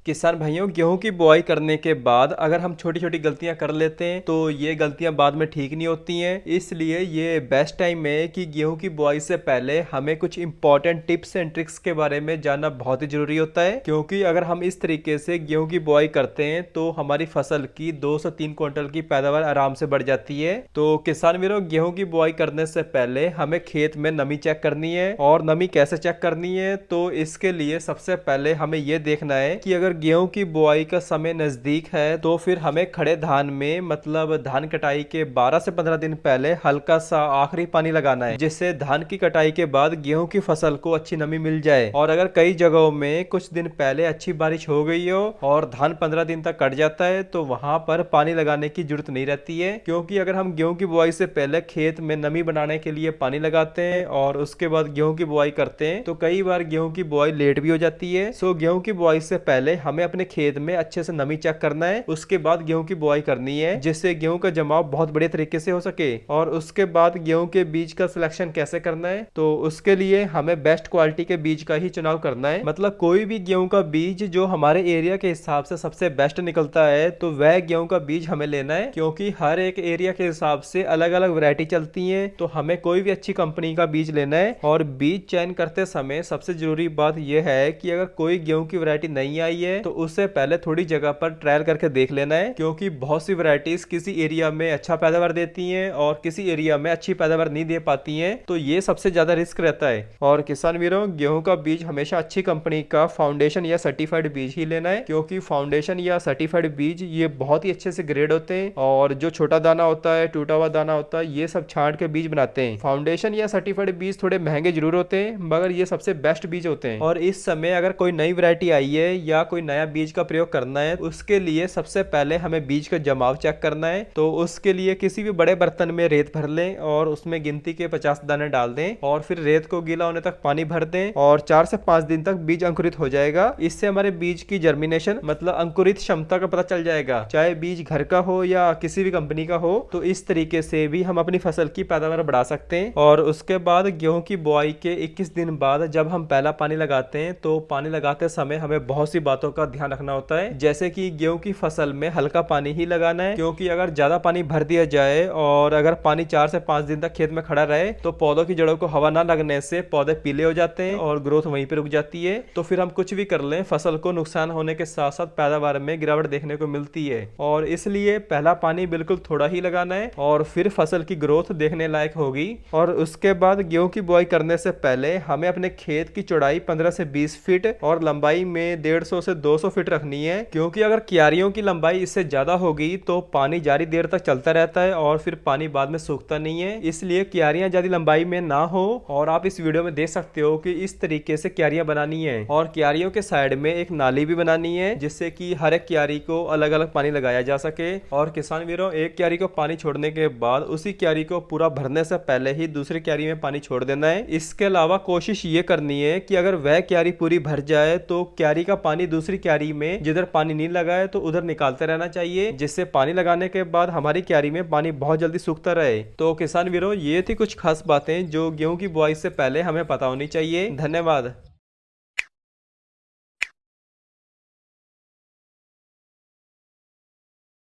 किसान भाइयों, गेहूं की बुआई करने के बाद अगर हम छोटी छोटी गलतियां कर लेते हैं तो ये गलतियां बाद में ठीक नहीं होती हैं। इसलिए ये बेस्ट टाइम है कि गेहूं की बुआई से पहले हमें कुछ इंपॉर्टेंट टिप्स एंड ट्रिक्स के बारे में जानना बहुत ही जरूरी होता है, क्योंकि अगर हम इस तरीके से गेहूं की बुआई करते हैं तो हमारी फसल की 2 से 3 क्विंटल की पैदावार आराम से बढ़ जाती है। तो किसान मेरों, गेहूं की बुआई करने से पहले हमें खेत में नमी चेक करनी है। और नमी कैसे चेक करनी है, तो इसके लिए सबसे पहले हमें यह देखना है कि अगर गेहूं की बुआई का समय नजदीक है तो फिर हमें खड़े धान में, मतलब धान कटाई के 12 से 15 दिन पहले हल्का सा आखिरी पानी लगाना है, जिससे धान की कटाई के बाद गेहूं की फसल को अच्छी नमी मिल जाए। और अगर कई जगहों में कुछ दिन पहले अच्छी बारिश हो गई हो और धान 15 दिन तक कट जाता है तो वहां पर पानी लगाने की जरूरत नहीं रहती है, क्योंकि अगर हम गेहूं की बुआई से पहले खेत में नमी बनाने के लिए पानी लगाते हैं और उसके बाद गेहूं की बुआई करते हैं तो कई बार गेहूं की बुआई लेट भी हो जाती है। सो गेहूं की बुआई से पहले हमें अपने खेत में अच्छे से नमी चेक करना है, उसके बाद गेहूं की बुआई करनी है, जिससे गेहूं का जमाव बहुत बढ़िया तरीके से हो सके। और उसके बाद गेहूं के बीज का सिलेक्शन कैसे करना है, तो उसके लिए हमें बेस्ट क्वालिटी के बीज का ही चुनाव करना है। मतलब कोई भी गेहूं का बीज जो हमारे एरिया के हिसाब से सबसे बेस्ट निकलता है तो वह गेहूं का बीज हमें लेना है, क्योंकि हर एक एरिया के हिसाब से अलग अलग वैरायटी चलती है। तो हमें कोई भी अच्छी कंपनी का बीज लेना है। और बीज चयन करते समय सबसे जरूरी बात यह है कि अगर कोई गेहूं की वैरायटी नहीं आई है तो उससे पहले थोड़ी जगह पर ट्रायल करके देख लेना है, क्योंकि बहुत सी वैरायटीज किसी एरिया में अच्छा पैदावार देती हैं और किसी एरिया में अच्छी पैदावार नहीं दे पाती हैं। तो ये सबसे ज्यादा रिस्क रहता है। और किसान वीरों, गेहूं का बीज हमेशा अच्छी कंपनी का फाउंडेशन या सर्टिफाइड बीज ही लेना है, क्योंकि फाउंडेशन या सर्टिफाइड बीज ये बहुत ही अच्छे से ग्रेड होते हैं और जो छोटा दाना होता है, टूटा हुआ दाना होता है, ये सब छांट के बीज बनाते हैं। फाउंडेशन या सर्टिफाइड बीज थोड़े महंगे जरूर होते हैं, मगर ये सबसे बेस्ट बीज होते हैं। और इस समय अगर कोई नई वैरायटी आई है या कोई नया बीज का प्रयोग करना है, उसके लिए सबसे पहले हमें बीज का जमाव चेक करना है। तो उसके लिए किसी भी बड़े बर्तन में रेत भर लें और उसमें गिनती के 50 दाने डाल दें और फिर रेत को गीला होने तक पानी भर दें और 4 से 5 दिन तक बीज अंकुरित हो जाएगा। इससे हमारे बीज की जर्मिनेशन, मतलब अंकुरित क्षमता का पता चल जाएगा, चाहे बीज घर का हो या किसी भी कंपनी का हो। तो इस तरीके से भी हम अपनी फसल की पैदावार बढ़ा सकते हैं। और उसके बाद गेहूं की बुआई के 21 दिन बाद जब हम पहला पानी लगाते हैं तो पानी लगाते समय हमें बहुत सी बातों का ध्यान रखना होता है, जैसे कि गेहूं की फसल में हल्का पानी ही लगाना है, क्योंकि अगर ज्यादा पानी भर दिया जाए और अगर पानी 4 से 5 दिन तक खेत में खड़ा रहे तो पौधों की जड़ों को हवा ना लगने से पौधे पीले हो जाते हैं और ग्रोथ वहीं पे रुक जाती है। तो फिर हम कुछ भी कर लें, फसल को नुकसान होने के साथ साथ पैदावार में गिरावट देखने को मिलती है। और इसलिए पहला पानी बिल्कुल थोड़ा ही लगाना है और फिर फसल की ग्रोथ देखने लायक होगी। और उसके बाद गेहूं की बुआई करने से पहले हमें अपने खेत की चौड़ाई 15 से 20 फीट और लंबाई में 150 से 200 फीट रखनी है, क्योंकि अगर क्यारियों की लंबाई इससे ज्यादा होगी तो पानी जारी देर तक चलता रहता है और फिर पानी बाद में सूखता नहीं है। इसलिए क्यारियां ज्यादा लंबाई में ना हो। और आप इस वीडियो में देख सकते हो कि इस तरीके से क्यारियां बनानी है और क्यारियों के साइड में एक नाली भी बनानी है, जिससे कि हर एक क्यारी को अलग अलग पानी लगाया जा सके। और किसान वीरों, एक क्यारी को पानी छोड़ने के बाद उसी क्यारी को पूरा भरने से पहले ही दूसरी क्यारी में पानी छोड़ देना है। इसके अलावा कोशिश ये करनी है कि अगर वह क्यारी पूरी भर जाए तो क्यारी का पानी दूसरी क्यारी में जिधर पानी नहीं लगा है तो उधर निकालते रहना चाहिए, जिससे पानी लगाने के बाद हमारी क्यारी में पानी बहुत जल्दी सूखता रहे। तो किसान वीरों, ये थी कुछ खास बातें जो गेहूं की बुआई से पहले हमें पता होनी चाहिए। धन्यवाद।